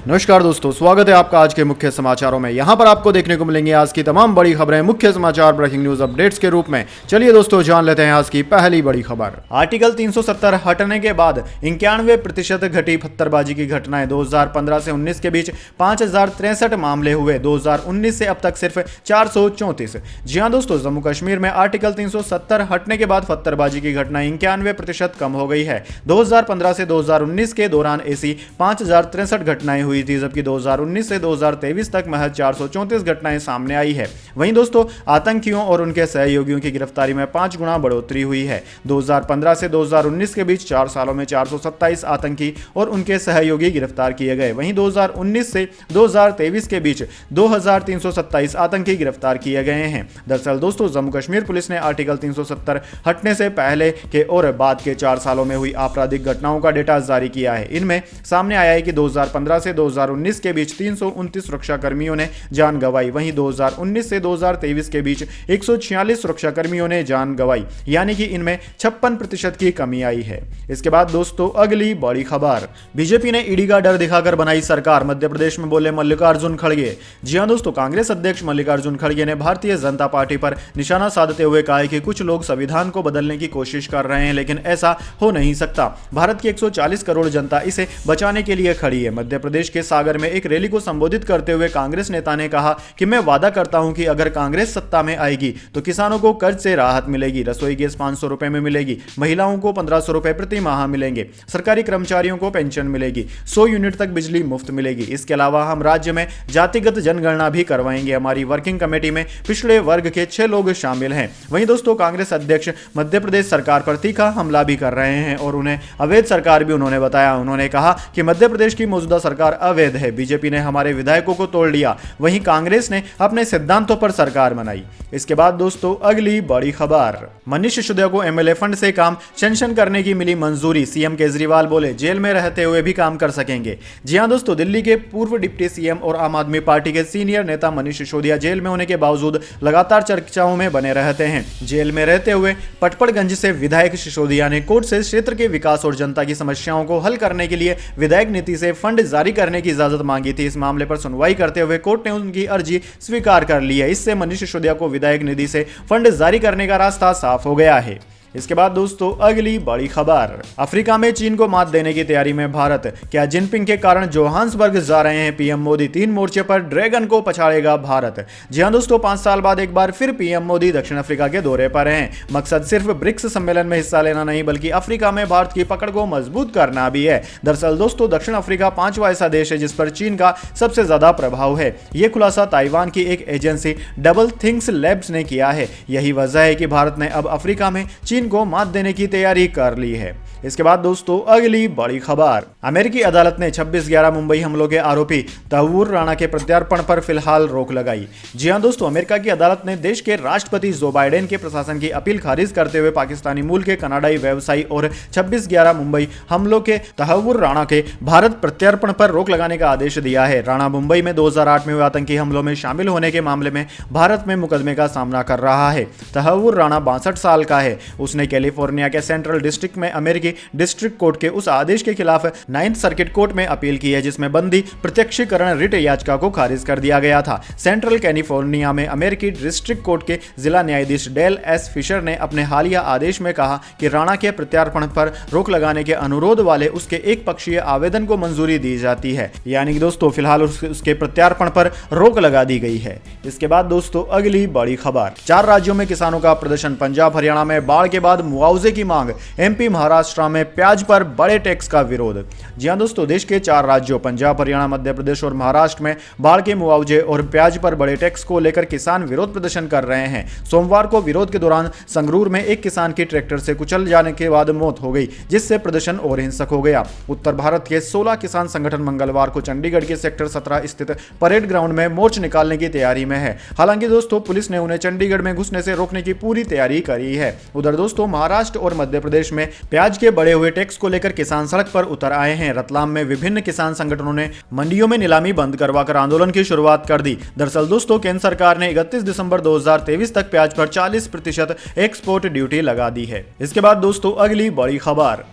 नमस्कार दोस्तों, स्वागत है आपका आज के मुख्य समाचारों में। यहां पर आपको देखने को मिलेंगे आज की तमाम बड़ी खबरें मुख्य समाचार ब्रेकिंग न्यूज अपडेट्स के रूप में। चलिए दोस्तों, जान लेते हैं आज की पहली बड़ी खबर। आर्टिकल 370 हटने के बाद 91% घटी पत्थरबाजी की घटनाएं। 2015 से 19 के बीच 5063 मामले हुए। 2019 से अब तक सिर्फ 434। जी हाँ दोस्तों, जम्मू कश्मीर में आर्टिकल 370 हटने के बाद पत्थरबाजी की घटनाएं 91% कम हो गई है। 2015 से 2019 के दौरान ऐसी 5063 घटनाएं हुई थी, जबकि 2019 से 2023 तक महज 434 घटनाएं सामने आई है। वहीं दोस्तों, आतंकियों और उनके सहयोगियों की गिरफ्तारी में 5 गुना बढ़ोतरी हुई है। 2015 से 2019 के बीच 4 सालों में 427 आतंकी और उनके सहयोगी गिरफ्तार किए गए। वहीं 2019 से 2023 के बीच 2327 आतंकी गिरफ्तार किए गए हैं। दरअसल दोस्तों, जम्मू कश्मीर पुलिस ने आर्टिकल 370 हटने से पहले के और बाद के 4 सालों में हुई आपराधिक घटनाओं का डेटा जारी किया है। इनमें सामने आया है कि 2015 से 2019 के बीच 329 सुरक्षाकर्मियों ने जान गंवाई। वहीं 2019 से 2023 के बीच 146 सुरक्षाकर्मियों ने जान गंवाई, यानी कि इनमें 56% की कमी आई है। इसके बाद दोस्तों, अगली बड़ी खबर। बीजेपी ने ईडी का डर दिखाकर बनाई सरकार, मध्य प्रदेश में बोले मल्लिकार्जुन खड़गे। जी हां दोस्तों, कांग्रेस अध्यक्ष मल्लिकार्जुन खड़गे ने भारतीय जनता पार्टी पर निशाना साधते हुए कहा है कि कुछ लोग संविधान को बदलने की कोशिश कर रहे हैं, लेकिन ऐसा हो नहीं सकता। भारत की 140 करोड़ जनता इसे बचाने के लिए खड़ी है। मध्य प्रदेश के सागर में एक रैली को संबोधित करते हुए कांग्रेस नेता ने कहा कि मैं वादा करता हूं कि अगर कांग्रेस सत्ता में आएगी तो किसानों को कर्ज से राहत मिलेगी, रसोई गैस 500 रुपए में मिलेगी, महिलाओं को 1500 रुपए प्रति माह मिलेंगे, सरकारी कर्मचारियों को पेंशन मिलेगी, 100 यूनिट तक बिजली मुफ्त मिलेगी। इसके अलावा हम राज्य में जातिगत जनगणना भी करवाएंगे। हमारी वर्किंग कमेटी में पिछड़े वर्ग के 6 लोग शामिल हैं। वहीं दोस्तों, कांग्रेस अध्यक्ष मध्य प्रदेश सरकार पर तीखा हमला भी कर रहे हैं और उन्हें अवैध सरकार भी उन्होंने बताया। उन्होंने कहा कि मध्य प्रदेश की मौजूदा सरकार अवैध है। बीजेपी ने हमारे विधायकों को तोड़ लिया, वहीं कांग्रेस ने अपने सिद्धांतों पर सरकार बनाई। इसके बाद दोस्तों, अगली बड़ी खबर। मनीष सिसोदिया को एमएलए फंड से काम सैंक्शन करने की मिली मंजूरी। सीएम केजरीवाल बोले जेल में रहते हुए भी काम कर सकेंगे। जी हां दोस्तों, दिल्ली के पूर्व डिप्टी सीएम और आम आदमी पार्टी के सीनियर नेता मनीष सिसोदिया जेल में होने के बावजूद लगातार चर्चाओं में बने रहते हैं। जेल में रहते हुए पटपड़गंज से विधायक सिसोदिया ने कोर्ट से क्षेत्र के विकास और जनता की समस्याओं को हल करने के लिए विधायक नीति से फंड जारी करने की इजाजत मांगी थी। इस मामले पर सुनवाई करते हुए कोर्ट ने उनकी अर्जी स्वीकार कर ली है। इससे मनीष सिसोदिया को विधायक निधि से फंड जारी करने का रास्ता साफ हो गया है। इसके बाद दोस्तों, अगली बड़ी खबर। अफ्रीका में चीन को मात देने की तैयारी में भारत। क्या जिनपिंग के कारण जोहान्सबर्ग जा रहे हैं पीएम मोदी? 3 मोर्चे पर ड्रैगन को पछाड़ेगा भारत। जी हां दोस्तों, 5 साल बाद एक बार फिर पीएम मोदी दक्षिण अफ्रीका के दौरे पर हैं। मकसद सिर्फ ब्रिक्स सम्मेलन में हिस्सा लेना नहीं, बल्कि अफ्रीका में भारत की पकड़ को मजबूत करना भी है। दरअसल दोस्तों, दक्षिण अफ्रीका 5वां ऐसा देश है जिस पर चीन का सबसे ज्यादा प्रभाव है। यह खुलासा ताइवान की एक एजेंसी डबल थिंग्स लैब्स ने किया है। यही वजह है कि भारत ने अब अफ्रीका में चीन को मात देने की तैयारी कर ली है। इसके बाद दोस्तों, अगली बड़ी खबर। अमेरिकी अदालत ने 26/11 मुंबई हमलों के आरोपी तहव्वुर राणा के प्रत्यार्पण पर फिलहाल रोक लगाई। जी हां दोस्तों, अमेरिका की अदालत ने देश के राष्ट्रपति जो बाइडेन के प्रशासन की अपील खारिज करते हुए पाकिस्तानी मूल के कनाडाई व्यवसायी और 26/11 मुंबई हमलों के तहव्वुर राणा के भारत प्रत्यार्पण पर रोक लगाने का आदेश दिया है। राणा मुंबई में 2008 में हुए आतंकी हमलों में शामिल होने के मामले में भारत में मुकदमे का सामना कर रहा है। तहव्वुर राणा 62 साल का है। उसने कैलिफोर्निया के सेंट्रल डिस्ट्रिक्ट में अमेरिकी डिस्ट्रिक्ट कोर्ट के उस आदेश के खिलाफ 9th सर्किट कोर्ट में अपील की है, जिसमें बंदी प्रत्यक्षीकरण रिट याचिका को खारिज कर दिया गया था। सेंट्रल कैलिफोर्निया में अमेरिकी डिस्ट्रिक्ट कोर्ट के जिला न्यायाधीश डेल एस फिशर ने अपने हालिया आदेश में कहा कि राणा के प्रत्यार्पण पर रोक लगाने के अनुरोध वाले उसके एक पक्षीय आवेदन को मंजूरी दी जाती है। यानी कि दोस्तों, फिलहाल उसके प्रत्यार्पण पर रोक लगा दी गई है। इसके बाद दोस्तों, अगली बड़ी खबर। 4 राज्यों में किसानों का प्रदर्शन। पंजाब हरियाणा में बाढ़ के बाद मुआवजे की मांग। एमपी महाराष्ट्र में प्याज पर बड़े टैक्स का विरोध। जी हां दोस्तों, देश के 4 राज्यों पंजाब, हरियाणा, मध्य प्रदेश और महाराष्ट्र में बाढ़ के मुआवजे और प्याज पर बड़े टैक्स को लेकर किसान विरोध प्रदर्शन कर रहे हैं। सोमवार को विरोध के दौरान संगरूर में एक किसान की ट्रैक्टर से कुचल जाने के बाद मौत हो गई, जिससे प्रदर्शन और हिंसक हो गया। उत्तर भारत के 16 किसान संगठन मंगलवार को चंडीगढ़ के सेक्टर 17 स्थित परेड ग्राउंड में मोर्च निकालने की तैयारी में है। हालांकि दोस्तों, पुलिस ने उन्हें चंडीगढ़ में घुसने से रोकने की पूरी तैयारी करी है। उधर दोस्तों, महाराष्ट्र और मध्य प्रदेश में प्याज के बढ़े हुए टैक्स को लेकर किसान सड़क पर उतर आए हैं। रतलाम में विभिन्न किसान संगठनों ने मंडियों में नीलामी बंद करवाकर आंदोलन की शुरुआत कर दी। दरअसल दोस्तों, केंद्र सरकार ने 31 दिसंबर 2023 तक प्याज पर 40% एक्सपोर्ट ड्यूटी लगा दी है। इसके बाद दोस्तों, अगली बड़ी खबर।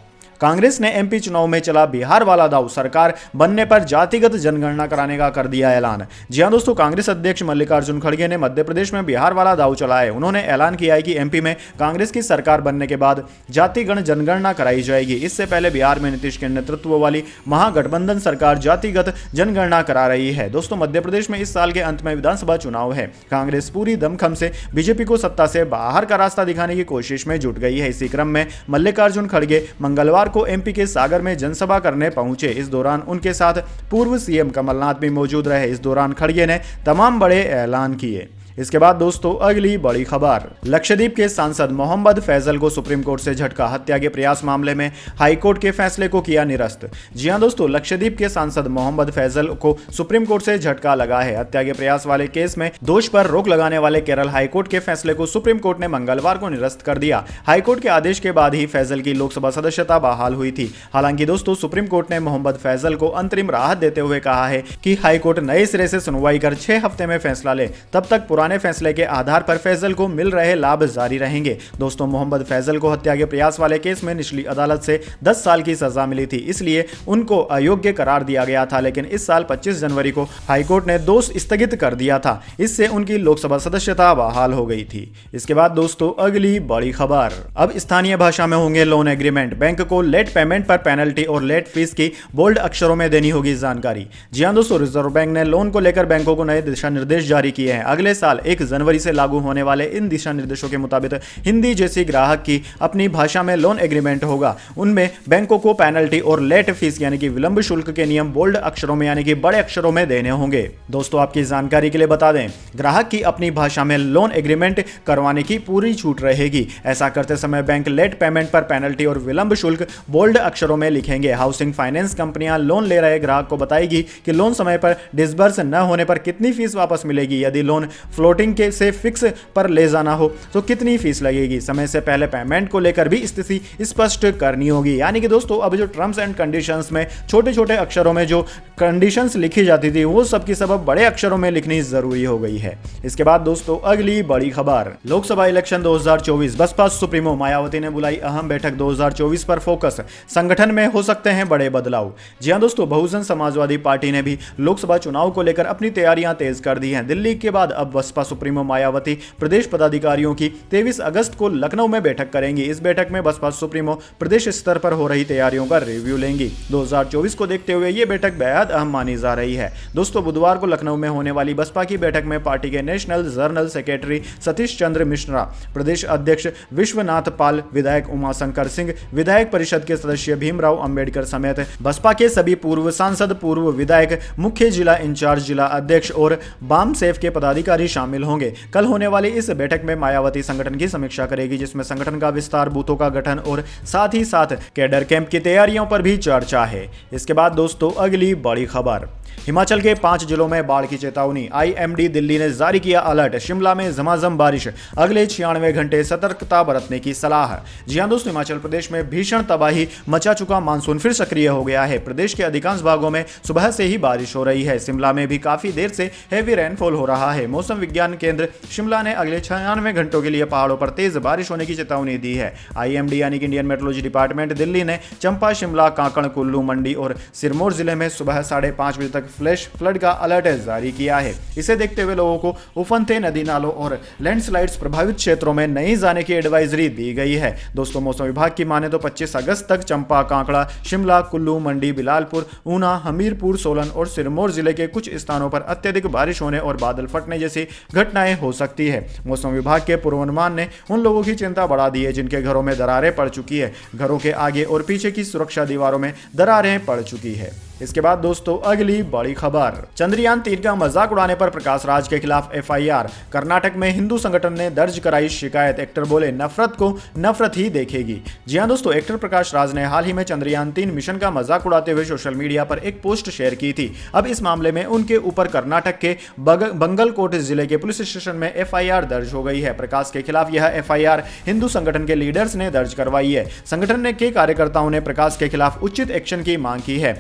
कांग्रेस ने एमपी चुनाव में चला बिहार वाला दाव, सरकार बनने पर जातिगत जनगणना कराने का कर दिया ऐलान। जी हां दोस्तों, कांग्रेस अध्यक्ष मल्लिकार्जुन खड़गे ने मध्य प्रदेश में बिहार वाला दाव चला है। उन्होंने ऐलान किया है कि एमपी में कांग्रेस की सरकार बनने के बाद जातिगत जनगणना कराई जाएगी। इससे पहले बिहार में नीतीश के नेतृत्व वाली महागठबंधन सरकार जातिगत जनगणना करा रही है। दोस्तों, मध्य प्रदेश में इस साल के अंत में विधानसभा चुनाव है। कांग्रेस पूरी दमखम से बीजेपी को सत्ता से बाहर का रास्ता दिखाने की कोशिश में जुट गई है। इसी क्रम में मल्लिकार्जुन खड़गे मंगलवार को एमपी के सागर में जनसभा करने पहुंचे। इस दौरान उनके साथ पूर्व सीएम कमलनाथ भी मौजूद रहे। इस दौरान खड़गे ने तमाम बड़े ऐलान किए। इसके बाद दोस्तों अगली बड़ी खबर, लक्षद्वीप के सांसद मोहम्मद फैजल को सुप्रीम कोर्ट से झटका, हत्या के प्रयास मामले में हाईकोर्ट के फैसले को किया निरस्त। जी हां दोस्तों, लक्षद्वीप के सांसद मोहम्मद फैजल को सुप्रीम कोर्ट से झटका लगा है। हत्या के प्रयास वाले केस में दोष पर रोक लगाने वाले केरल हाईकोर्ट के फैसले को सुप्रीम कोर्ट ने मंगलवार को निरस्त कर दिया। हाईकोर्ट के आदेश के बाद ही फैजल की लोकसभा सदस्यता बहाल हुई थी। हालांकि दोस्तों, सुप्रीम कोर्ट ने मोहम्मद फैजल को अंतरिम राहत देते हुए कहा है कि हाईकोर्ट नए सिरे से सुनवाई कर 6 हफ्ते में फैसला ले, तब तक पुराने फैसले के आधार पर फैजल को मिल रहे लाभ जारी रहेंगे। दोस्तों, मोहम्मद फैजल को हत्या के प्रयास वाले केस में निचली अदालत से 10 साल की सजा मिली थी, इसलिए उनको अयोग्य करार दिया गया था। लेकिन इस साल 25 जनवरी को हाईकोर्ट ने दोष स्थगित कर दिया था। इससे उनकी लोकसभा सदस्यता बहाल हो गई थी। इसके बाद दोस्तों अगली बड़ी खबर, अब स्थानीय भाषा में होंगे लोन एग्रीमेंट, बैंक को लेट पेमेंट पर पेनल्टी और लेट फीस की बोल्ड अक्षरों में देनी होगी जानकारी। जी हां दोस्तों, रिजर्व बैंक ने लोन को लेकर बैंकों को नए दिशा निर्देश जारी किए हैं। अगले साल 1 जनवरी से लागू होने वाले इन दिशा निर्देशों के मुताबिक हिंदी जैसी ग्राहक की अपनी भाषा में लोन एग्रीमेंट होगा। उनमें बैंकों को पेनल्टी और लेट फीस यानी कि विलंब शुल्क के नियम बोल्ड अक्षरों में यानी कि बड़े अक्षरों में देने होंगे। दोस्तों, आपकी जानकारी के लिए बता दें, ग्राहक की अपनी भाषा में लोन एग्रीमेंट करवाने की पूरी छूट रहेगी। ऐसा करते समय बैंक लेट पेमेंट पर पेनल्टी और विलंब शुल्क बोल्ड अक्षरों में लिखेंगे। हाउसिंग फाइनेंस कंपनियां लोन ले रहे ग्राहक को बताएगी कि लोन समय पर डिसबर्स न होने पर कितनी फीस वापस मिलेगी। यदि लोन फ्लोटिंग के से फिक्स पर ले जाना हो तो कितनी फीस लगेगी। समय से पहले पेमेंट को लेकर भी स्थिति स्पष्ट करनी होगी। यानी कि दोस्तों, अब जो टर्म्स एंड कंडीशंस में छोटे छोटे अक्षरों में जो कंडीशंस लिखी जाती थी वो सब की सब बड़े अक्षरों में लिखनी जरूरी हो गई है। इसके बाद दोस्तों अगली बड़ी खबर, लोकसभा इलेक्शन 2024, बसपा सुप्रीमो मायावती ने बुलाई अहम बैठक, 2024 पर फोकस, संगठन में हो सकते हैं बड़े बदलाव। जी हां दोस्तों, बहुजन समाजवादी पार्टी ने भी लोकसभा चुनाव को लेकर अपनी तैयारियां तेज कर दी हैं। दिल्ली के बाद अब बसपा सुप्रीमो मायावती प्रदेश पदाधिकारियों की 23 अगस्त को लखनऊ में बैठक करेंगी। इस बैठक में बसपा सुप्रीमो प्रदेश स्तर पर हो रही तैयारियों का रिव्यू लेंगी। 2024 को देखते हुए यह बैठक बेहद अहम मानी जा रही है। दोस्तों, बुधवार को लखनऊ में होने वाली बसपा की बैठक में पार्टी के national general secretary Satish Chandra Mishra, प्रदेश अध्यक्ष विश्वनाथ पाल, विधायक उमाशंकर सिंह, विधायक परिषद के सदस्य भीमराव अंबेडकर समेत बसपा के सभी पूर्व सांसद, पूर्व विधायक, मुख्य जिला इंचार्ज, जिला अध्यक्ष और बाम सेफ के पदाधिकारी शामिल होंगे। कल होने वाली इस बैठक में मायावती संगठन की समीक्षा करेगी, जिसमें संगठन का विस्तार, बूथों का गठन और साथ ही साथ कैडर कैंप की तैयारियों पर भी चर्चा है। इसके बाद दोस्तों अगली बड़ी खबर, हिमाचल के 5 जिलों में बाढ़ की चेतावनी, आईएमडी दिल्ली ने जारी किया अलर्ट, शिमला में झमाझम बारिश, अगले 96 घंटे सतर्कता बरतने की सलाह। जी हां दोस्तों, हिमाचल प्रदेश में भीषण तबाही मचा चुका मानसून फिर सक्रिय हो गया है। प्रदेश के अधिकांश भागों में सुबह से ही बारिश हो रही है। शिमला में भी काफी देर से हैवी रेनफॉल हो रहा है। मौसम विज्ञान केंद्र शिमला ने अगले 96 घंटों के लिए पहाड़ों पर तेज बारिश होने की चेतावनी दी है। आईएमडी यानी कि इंडियन मेट्रोलॉजी डिपार्टमेंट दिल्ली ने चंपा, शिमला, कांकड़, कुल्लू, मंडी और सिरमौर जिले में सुबह 5:30 बजे तक फ्लैश फ्लड का अलर्ट जारी किया है। इसे देखते हुए लोगों को उफनते नदी नालों और लैंडस्लाइड्स प्रभावित क्षेत्रों में नहीं जाने की एडवाइजरी दी गई है। दोस्तों, मौसम विभाग की माने तो 25 अगस्त तक चंपा, कांकड़ा, शिमला, कुल्लू, मंडी, बिलासपुर, ऊना, हमीरपुर, सोलन और सिरमौर जिले के कुछ स्थानों पर अत्यधिक बारिश होने और बादल फटने जैसी घटनाएं हो सकती है। मौसम विभाग के पूर्वानुमान ने उन लोगों की चिंता बढ़ा दी है जिनके घरों में दरारें पड़ चुकी है। घरों के आगे और पीछे की सुरक्षा दीवारों में दरारें पड़ चुकी है। इसके बाद दोस्तों अगली बड़ी खबर, चंद्रयान 3 का मजाक उड़ाने पर प्रकाश राज के खिलाफ एफआईआर, कर्नाटक में हिंदू संगठन ने दर्ज कराई शिकायत। एक्टर बोले नफरत को नफरत ही देखेगी। जी हां दोस्तों, एक्टर प्रकाश राज ने हाल ही में चंद्रयान 3 मिशन का मजाक उड़ाते हुए सोशल मीडिया पर एक पोस्ट शेयर की थी। अब इस मामले में उनके ऊपर कर्नाटक के बंगलकोट जिले के पुलिस स्टेशन में एफआईआर दर्ज हो गई है। प्रकाश के खिलाफ यह एफआईआर हिंदू संगठन के लीडर्स ने दर्ज करवाई है। संगठन के कार्यकर्ताओं ने प्रकाश के खिलाफ उचित एक्शन की मांग की है।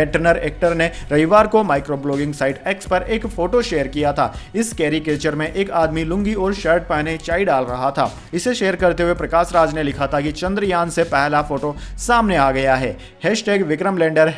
मैट टर्नर एक्टर ने रविवार को माइक्रो ब्लॉगिंग साइट एक्स पर एक फोटो शेयर किया था। इस कैरिकेचर में एक आदमी लुंगी और शर्ट पहने चाय डाल रहा था। इसे शेयर करते हुए प्रकाश राज ने लिखा था कि चंद्रयान से पहला फोटो सामने आ गया है। #Vikram lander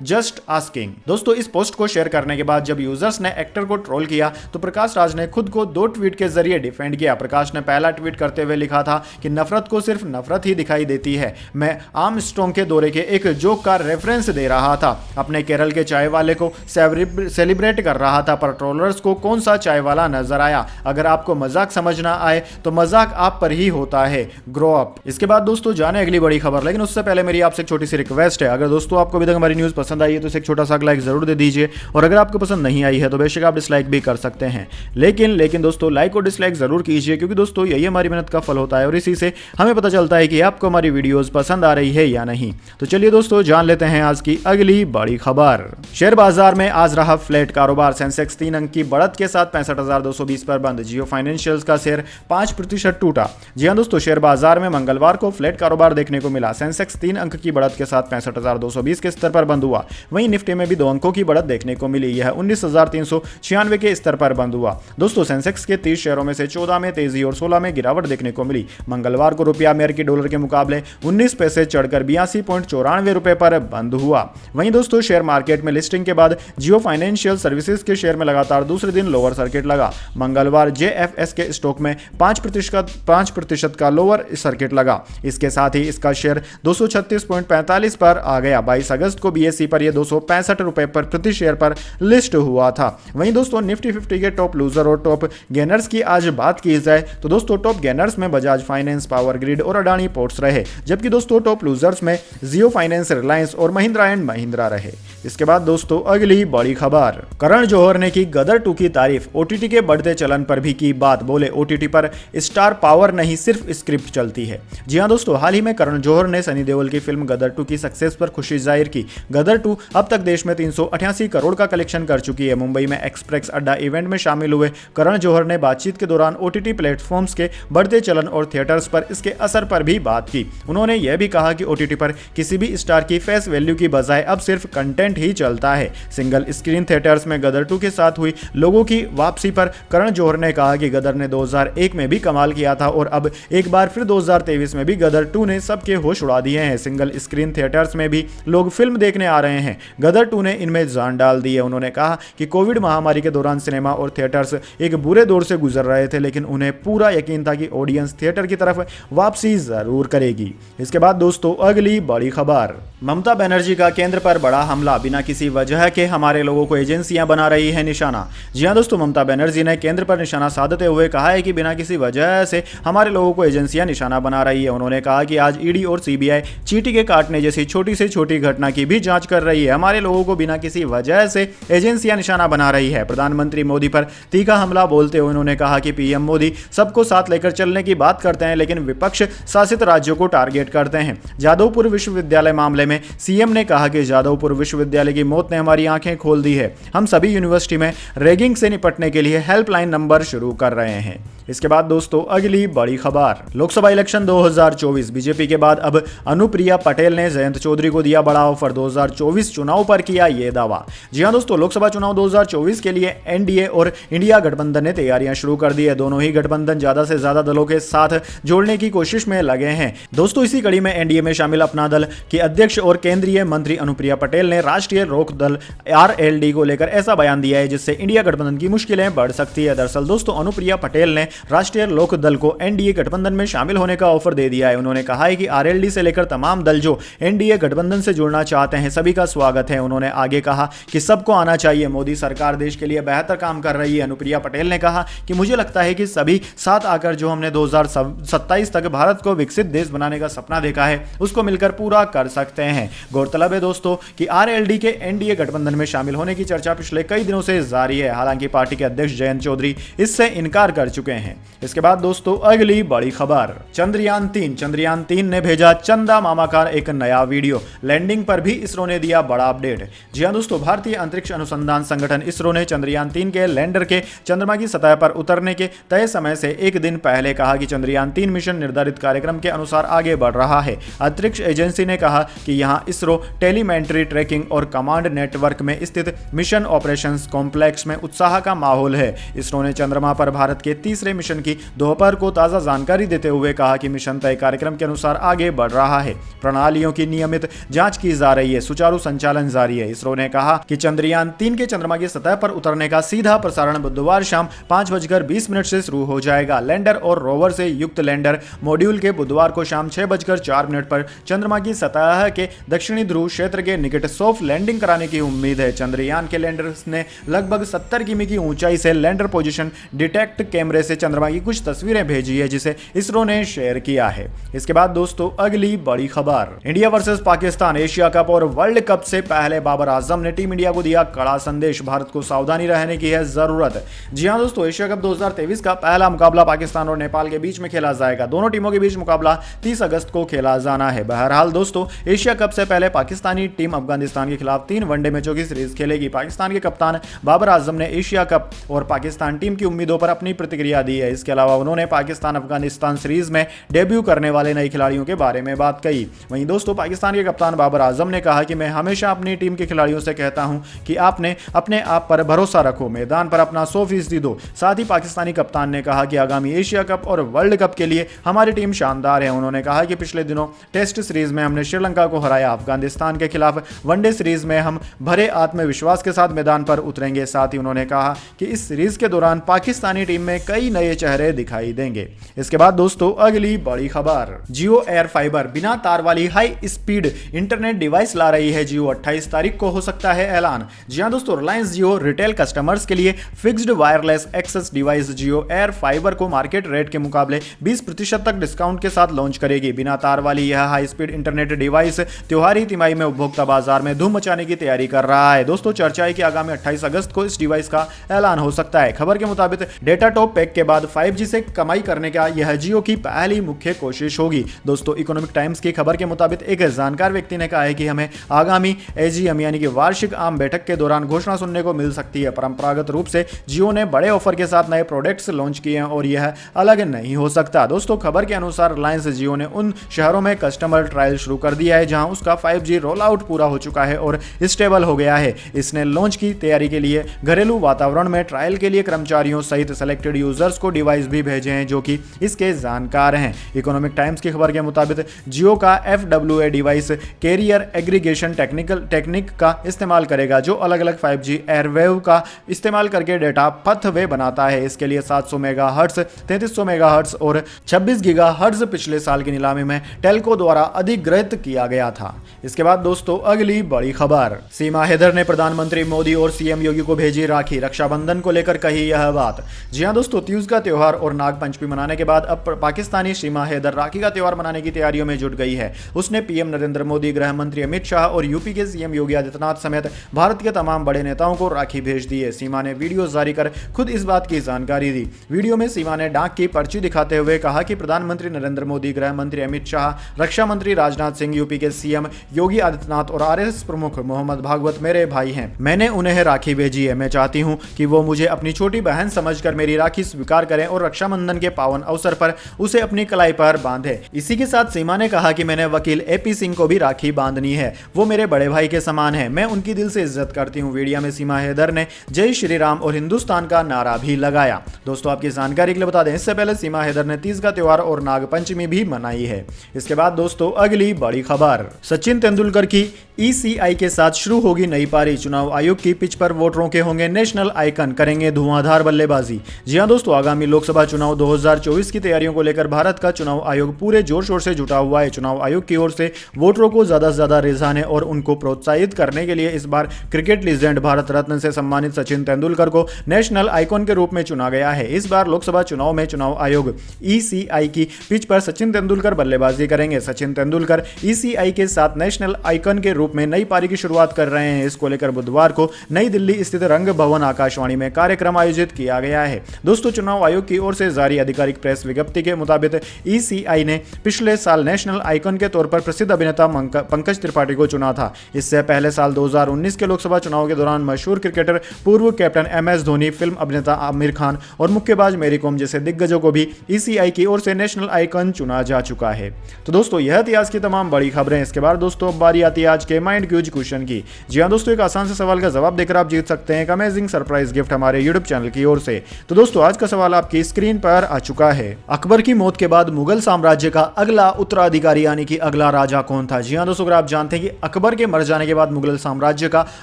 #just asking. दोस्तों, इस पोस्ट को शेयर करने के बाद जब यूजर्स ने एक्टर को ट्रोल किया तो प्रकाश राज ने खुद को 2 ट्वीट के जरिए डिफेंड किया। प्रकाश ने पहला ट्वीट करते हुए लिखा था कि नफरत को सिर्फ नफरत ही दिखाई देती है। मैं आर्मस्ट्रॉन्ग के दौरे के एक जोक का रेफरेंस दे रहा था। अपने केरल के चाय वाले को सेलिब्रेट कर रहा था, पर ट्रोलर्स को कौन सा चाय वाला नजर आया। अगर आपको मजाक समझना आए तो मजाक आप पर ही होता है। Grow up. इसके बाद दोस्तों जाने अगली बड़ी खबर, लेकिन उससे पहले मेरी आपसे एक छोटी सी रिक्वेस्ट है। अगर दोस्तों आपको अभी तक हमारी न्यूज पसंद आई है तो इसे एक छोटा सा लाइक जरूर दे दीजिए, और अगर आपको पसंद नहीं आई है तो बेशक आप डिसलाइक भी कर सकते हैं। लेकिन दोस्तों लाइक और डिसलाइक जरूर कीजिए, क्योंकि दोस्तों यही हमारी मेहनत का फल होता है और इसी से हमें पता चलता है कि आपको हमारी वीडियोस पसंद आ रही है या नहीं। तो चलिए दोस्तों जान लेते हैं आज की अगली बड़ी खबर। शेयर बाजार में आज रहा फ्लैट कारोबार। सेंसेक्स 3 अंक की बढ़त के साथ 65,220 पर बंद। जियो फाइनेंशियल्स का शेयर 5% टूटा। जी हां दोस्तों, शेयर बाजार में मंगलवार को फ्लैट कारोबार देखने को मिला। सेंसेक्स 3 अंक की बढ़त के साथ 65,220 के स्तर पर बंद हुआ। वहीं निफ्टी में भी 2 अंकों की बढ़त देखने को मिली। यह 19,396 के स्तर पर बंद हुआ। दोस्तों, सेंसेक्स के 30 शेयरों में से 14 में तेजी और 16 में गिरावट देखने को मिली। मंगलवार को रुपया अमेरिकी डॉलर के मुकाबले 19 पैसे चढ़कर 82.94 रुपए पर बंद हुआ। वहीं दोस्तों शेयर मार्केट में लिस्टिंग के बाद जियो फाइनेंशियल सर्विसेज के शेयर में लगातार दूसरे दिन लोअर सर्किट लगा। मंगलवार जेएफएस के स्टॉक में 5% का लोअर सर्किट लगा। इसके साथ ही इसका शेयर 236.45 पर आ गया। 22 अगस्त को बीएसई पर यह 265 रुपए पर प्रति शेयर पर लिस्ट हुआ था। वहीं दोस्तों निफ्टी 50 के टॉप लूजर और टॉप गेनर्स की आज बात की जाए तो दोस्तों टॉप गेनर्स में बजाज फाइनेंस, पावर ग्रिड और अडानी पोर्ट्स रहे, जबकि दोस्तों टॉप लूजर्स में जियो फाइनेंस, रिलायंस और महिंद्रा एंड महिंद्रा रहे। इसके बाद दोस्तों अगली बड़ी खबर, करण जौहर ने की गदर 2 की तारीफ। ओटीटी के बढ़ते चलन पर भी की बात। बोले ओटीटी पर स्टार पावर नहीं सिर्फ स्क्रिप्ट चलती है। जी हां दोस्तों, हाल ही में करण जौहर ने सनी देओल की फिल्म गदर 2 की सक्सेस पर खुशी जाहिर की। गदर 2 अब तक देश में 388 करोड़ का कलेक्शन कर चुकी है। मुंबई में एक्सप्रेस अड्डा इवेंट में शामिल हुए करण जौहर ने बातचीत के दौरान ओटीटी प्लेटफॉर्म्स के बढ़ते चलन और थिएटर्स पर इसके असर पर भी बात की। उन्होंने यह भी कहा कि ओटीटी पर किसी भी स्टार की फेस वैल्यू की बजाय अब सिर्फ कंटेंट ही चलता है। सिंगल स्क्रीन थिएटर्स में गदर 2 के साथ हुई लोगों की वापसी पर करण जौहर ने कहा कि गदर ने 2001 में भी कमाल किया था और अब एक बार फिर 2023 में भी गदर 2 ने सबके होश उड़ा दिए हैं। सिंगल स्क्रीन थिएटर्स में भी लोग फिल्म देखने आ रहे हैं। गदर 2 ने इनमें जान डाल दी है। उन्होंने कहा कि कोविड महामारी के दौरान सिनेमा और थिएटर्स एक बुरे दौर से गुजर रहे थे, लेकिन उन्हें पूरा यकीन था कि ऑडियंस थिएटर की तरफ वापसी जरूर करेगी। इसके बाद दोस्तों अगली बड़ी खबर, ममता बनर्जी का केंद्र पर बड़ा हमला। बिना किसी वजह के हमारे लोगों को एजेंसियां बना रही है निशाना। जी हां दोस्तों, ममता बनर्जी ने केंद्र पर निशाना साधते हुए कहा है कि बिना किसी वजह से हमारे लोगों को एजेंसियां निशाना बना रही है। उन्होंने कहा कि आज ईडी और सीबीआई चींटी के काटने जैसी छोटी से छोटी घटना की भी जांच कर रही है। हमारे लोगों को बिना किसी वजह से एजेंसियां निशाना बना रही है। प्रधानमंत्री मोदी पर तीखा हमला बोलते हुए उन्होंने कहा कि पीएम मोदी सबको साथ लेकर चलने की बात करते हैं, लेकिन विपक्ष शासित राज्यों को टारगेट करते हैं। जादवपुर विश्वविद्यालय मामले में सीएम ने कहा कि जादवपुर विश्वविद्यालय की मौत ने हमारी आंखें खोल दी है। हम सभी यूनिवर्सिटी में रैगिंग से निपटने के लिए हेल्पलाइन नंबर शुरू कर रहे हैं। इसके बाद दोस्तों अगली बड़ी खबर, लोकसभा इलेक्शन 2024। बीजेपी के बाद अब अनुप्रिया पटेल ने जयंत चौधरी को दिया बड़ा ऑफर। 2024 चुनाव पर किया यह दावा। जी हां दोस्तों, लोकसभा चुनाव 2024 के लिए एनडीए और इंडिया गठबंधन ने तैयारियां शुरू कर दी है। दोनों ही गठबंधन ज्यादा से ज्यादा दलों के साथ जोड़ने की कोशिश में लगे हैं। दोस्तों इसी कड़ी में एनडीए में शामिल अपना दल की अध्यक्ष और केंद्रीय मंत्री अनुप्रिया पटेल ने राष्ट्रीय लोक दल आरएलडी को लेकर ऐसा बयान दिया है जिससे इंडिया गठबंधन की मुश्किलें बढ़ सकती है। दरअसल दोस्तों अनुप्रिया पटेल ने राष्ट्रीय लोक दल को एनडीए गठबंधन में शामिल होने का ऑफर दे दिया है। उन्होंने कहा है कि आरएलडी से लेकर तमाम दल जो एनडीए गठबंधन से जुड़ना चाहते हैं सभी का स्वागत है। उन्होंने आगे कहा कि सबको आना चाहिए। मोदी सरकार देश के लिए बेहतर काम कर रही है। अनुप्रिया पटेल ने कहा कि मुझे लगता है कि सभी साथ आकर जो हमने 2027 तक भारत को विकसित देश बनाने का सपना देखा है उसको मिलकर पूरा कर सकते हैं। गौरतलब है दोस्तों कि आरएलडी के एनडीए गठबंधन में शामिल होने की चर्चा पिछले कई दिनों से जारी है। हालांकि पार्टी के अध्यक्ष जयंत चौधरी इससे इनकार कर चुके हैं। हैं। इसके बाद दोस्तों अगली बड़ी खबर, चंद्रयान 3 ने भेजा चंदा मामा का एक नया वीडियो। लैंडिंग पर भी इसरो ने दिया बड़ा अपडेट। जी हां दोस्तों, भारतीय अंतरिक्ष अनुसंधान संगठन इसरो ने चंद्रयान 3 के लैंडर के चंद्रमा की सतह पर उतरने के तय समय से एक दिन पहले कहा कि चंद्रयान 3 मिशन निर्धारित कार्यक्रम के अनुसार आगे बढ़ रहा है। अंतरिक्ष एजेंसी ने कहा कि यहां इसरो टेलीमेंट्री ट्रैकिंग और कमांड नेटवर्क में स्थित मिशन ऑपरेशंस कॉम्प्लेक्स में उत्साह का माहौल है। इसरो ने चंद्रमा पर भारत के तीसरे मिशन की दोपहर को ताजा जानकारी देते हुए कहा कि मिशन तय कार्यक्रम के अनुसार आगे बढ़ रहा है। प्रणालियों की नियमित जांच की जा रही है, सुचारू संचालन जारी है। इसरो ने कहा कि चंद्रयान 3 के चंद्रमा की सतह पर उतरने का सीधा प्रसारण बुधवार शाम 5:20 से शुरू हो जाएगा। लैंडर और रोवर से युक्त लैंडर मॉड्यूल के बुधवार को शाम 6:04 पर चंद्रमा की सतह के दक्षिणी ध्रुव क्षेत्र के निकट सॉफ्ट लैंडिंग कराने की उम्मीद है। चंद्रयान के लैंडर ने लगभग 70 किमी की ऊंचाई से लैंडर पोजीशन डिटेक्ट कैमरे से चंद्रमा की कुछ तस्वीरें भेजी है, जिसे इसरो ने शेयर किया है। इसके बाद दोस्तों अगली बड़ी खबर, India versus Pakistan Asia cup और वर्ल्ड कप से पहले बाबर आजम ने टीम इंडिया को दिया कड़ा संदेश। भारत को सावधानी रहने की है जरूरत। जी हां दोस्तों, एशिया कप 2023 का पहला मुकाबला पाकिस्तान और नेपाल के बीच में खेला जाएगा। दोनों टीमों के बीच मुकाबला 30 अगस्त को खेला जाना है। बहरहाल दोस्तों, एशिया कप से पहले पाकिस्तानी टीम अफगानिस्तान के खिलाफ 3 वनडे मैचों की सीरीज खेलेगी। पाकिस्तान के कप्तान बाबर आजम ने एशिया कप और पाकिस्तान टीम की उम्मीदों पर अपनी प्रतिक्रिया दी है। इसके अलावा उन्होंने पाकिस्तान अफगानिस्तान सीरीज में डेब्यू करने वाले नए खिलाड़ियों के बारे में बात कही। वहीं दोस्तों, पाकिस्तान के कप्तान बाबर आजम ने कहा कि मैं हमेशा अपनी टीम के खिलाड़ियों से कहता हूं कि आपने अपने आप पर भरोसा रखो, मैदान पर अपना 100% दो। साथ ही पाकिस्तानी कप्तान ने कहा कि आगामी एशिया कप और वर्ल्ड कप के लिए हमारी टीम शानदार है। उन्होंने कहा कि पिछले दिनों टेस्ट सीरीज में हमने श्रीलंका को हराया। अफगानिस्तान के खिलाफ वनडे सीरीज में हम भरे आत्मविश्वास के साथ मैदान पर उतरेंगे। साथ ही उन्होंने कहा कि इस सीरीज के दौरान पाकिस्तानी टीम में कई नए चेहरे दिखाई देंगे। इसके बाद दोस्तों अगली बड़ी खबर, जियो एयर फाइबर बिना तार वाली हाई स्पीड इंटरनेट डिवाइस ला रही है। जियो 28 तारीख को हो सकता है ऐलान। जी हां दोस्तों, रिलायंस जियो रिटेल कस्टमर्स के लिए फिक्स्ड वायरलेस एक्सेस डिवाइस जियो एयर फाइबर को मार्केट रेट के मुकाबले 20% तक डिस्काउंट के साथ लॉन्च करेगी। बिना तार वाली यह हाई स्पीड इंटरनेट डिवाइस त्योहारी तिमाही में उपभोक्ता बाजार में धूम मचाने की तैयारी कर रहा है। दोस्तों, चर्चा है कि आगामी 28 अगस्त को इस डिवाइस का ऐलान हो सकता है। खबर के मुताबिक डेटा टॉप पैक के बाद 5G से कमाई करने का यह जियो की पहली मुख्य कोशिश होगी। दोस्तों, इकोनॉमिक टाइम्स की खबर के मुताबिक एक जानकार व्यक्ति ने कहा है कि हमें आगामी AGM यानी कि वार्षिक आम बैठक के दौरान घोषणा सुनने को मिल सकती है। परंपरागत रूप से जियो ने बड़े ऑफर के साथ नए प्रोडक्ट्स लॉन्च किए हैं और यह अलग नहीं हो सकता। दोस्तों, खबर के अनुसार रिलायंस जियो ने उन शहरों में कस्टमर ट्रायल शुरू कर दिया है जहां उसका 5G रोल आउट पूरा हो चुका है और स्टेबल हो गया है। इसने लॉन्च की तैयारी के लिए घरेलू वातावरण में ट्रायल के लिए कर्मचारियों सहित सेलेक्टेड यूजर्स को डिवाइस भी भेजे हैं जो कि इसके जानकार हैं। इकोनॉमिक टाइम्स की खबर के मुताबिक जियो का FWA device career aggregation technique का इस्तेमाल करेगा जो अलग अलग 5G एयरवेव का इस्तेमाल करके डेटा पथवे बनाता है। इसके लिए 700 मेगाहर्ट्ज, 3300 मेगाहर्ट्ज और 26 गीगाहर्ट्ज पिछले साल की नीलामी में टेल्को द्वारा अधिग्रहित किया गया था। इसके बाद दोस्तों अगली बड़ी खबर, सीमा हैदर ने प्रधानमंत्री मोदी और CM योगी को भेजी राखी। रक्षाबंधन को लेकर कही यह बात। जी हां दोस्तों, तीज का त्योहार और नागपंचमी मनाने के बाद अब पाकिस्तानी सीमा हैदर राखी का त्योहार मनाने की तैयारियों में जुट गई है। उसने PM नरेंद्र मोदी, गृह मंत्री अमित शाह और यूपी के CM योगी आदित्यनाथ समेत भारत के तमाम बड़े नेताओं को राखी भेज दी है। सीमा ने वीडियो जारी कर खुद इस बात की जानकारी दी। वीडियो में सीमा ने डाक की पर्ची दिखाते हुए कहा कि प्रधानमंत्री नरेंद्र मोदी, गृह मंत्री अमित शाह, रक्षा मंत्री राजनाथ सिंह, यूपी के CM योगी आदित्यनाथ और RSS प्रमुख मोहम्मद भागवत मेरे भाई हैं। मैंने उन्हें राखी भेजी है। मैं चाहती हूं कि वो मुझे अपनी छोटी बहन समझकर मेरी राखी स्वीकार करें और रक्षाबंधन के पावन अवसर पर उसे अपनी कलाई पर बांधे। इसी के साथ सीमा ने कहा कि मैंने वकील AP सिंह को भी राखी बांधनी है। वो मेरे बड़े भाई के समान है। मैं उनकी दिल से इज्जत करती हूँ। वीडियो में सीमा हैदर ने जय श्री राम और हिंदुस्तान का नारा भी लगाया। दोस्तों, आपकी जानकारी के लिए बता दें, इससे पहले सीमा हैदर ने तीज का त्योहार और नागपंचमी भी मनाई है। इसके बाद दोस्तों अगली बड़ी खबर, सचिन तेंदुलकर की ECI के साथ शुरू होगी नई पारी। चुनाव आयोग की पिच पर वोटरों के होंगे नेशनल आइकन, करेंगे धुआंधार बल्लेबाजी। जी हां दोस्तों, आगामी लोकसभा चुनाव 2024 की तैयारियों को लेकर भारत का चुनाव आयोग पूरे जोर शोर से जुटा हुआ है। चुनाव आयोग की ओर से वोटरों को ज्यादा से ज्यादा रिझाने और उनको प्रोत्साहित करने के लिए इस बार क्रिकेट लीजेंड, भारत रत्न से सम्मानित सचिन तेंदुलकर को नेशनल आइकॉन के रूप में चुना गया है। इस बार लोकसभा चुनाव में चुनाव आयोग ECI की पिच पर सचिन तेंदुलकर बल्लेबाजी करेंगे। सचिन तेंदुलकर ECI के साथ नेशनल आइकन के रूप रूप में नई पारी की शुरुआत कर रहे हैं। इसको लेकर बुधवार को नई दिल्ली स्थित रंग भवन आकाशवाणी में कार्यक्रम आयोजित किया गया है। दोस्तों, चुनाव आयोग की ओर से जारी आधिकारिक प्रेस विज्ञप्ति के मुताबिक ईसीआई ने पिछले साल नेशनल आइकन के तौर पर प्रसिद्ध अभिनेता पंकज त्रिपाठी को चुना था। इससे पहले साल 2019 के लोकसभा चुनाव के दौरान मशहूर क्रिकेटर पूर्व कैप्टन MS धोनी, फिल्म अभिनेता आमिर खान और मुक्केबाज मैरी कॉम जैसे दिग्गजों को भी ईसीआई की ओर से नेशनल आइकन चुना जा चुका है। तो दोस्तों, यह थी आज की तमाम बड़ी खबरें। इसके बाद दोस्तों बारी आती है आज के माइंड क्यूज क्वेश्चन की। जी हाँ दोस्तों, एक आसान से सवाल का जवाब देकर आप जीत सकते हैं एक अमेजिंग सरप्राइज गिफ्ट हमारे यूट्यूब चैनल की ओर से। तो दोस्तों, आज का सवाल आपकी स्क्रीन पर आ चुका है। अकबर की मौत के बाद मुगल साम्राज्य का अगला उत्तराधिकारी यानी कि अगला राजा कौन था? जी हाँ दोस्तों, अगर आप जानते हैं कि अकबर के मर जाने के बाद मुगल साम्राज्य का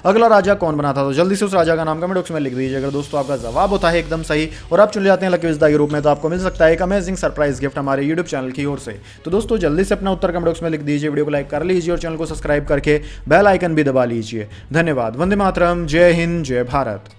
अगला राजा कौन बना था, तो जल्दी से उस राजा का नाम कमेंट बॉक्स में लिख दीजिए। अगर दोस्तों आपका जवाब होता है एकदम सही और आप चुन जाते हैं लकी विजेता के रूप में, तो आपको मिल सकता है एक अमेजिंग सरप्राइज गिफ्ट हमारे यूट्यूब चैनल की ओर से। तो दोस्तों, जल्दी से अपना उत्तर कमेंट बॉक्स में लिख दीजिए, वीडियो को लाइक कर लीजिए और चैनल को सब्सक्राइब करके बेल आइकन भी दबा लीजिए। धन्यवाद। वंदे मातरम। जय हिंद, जय भारत।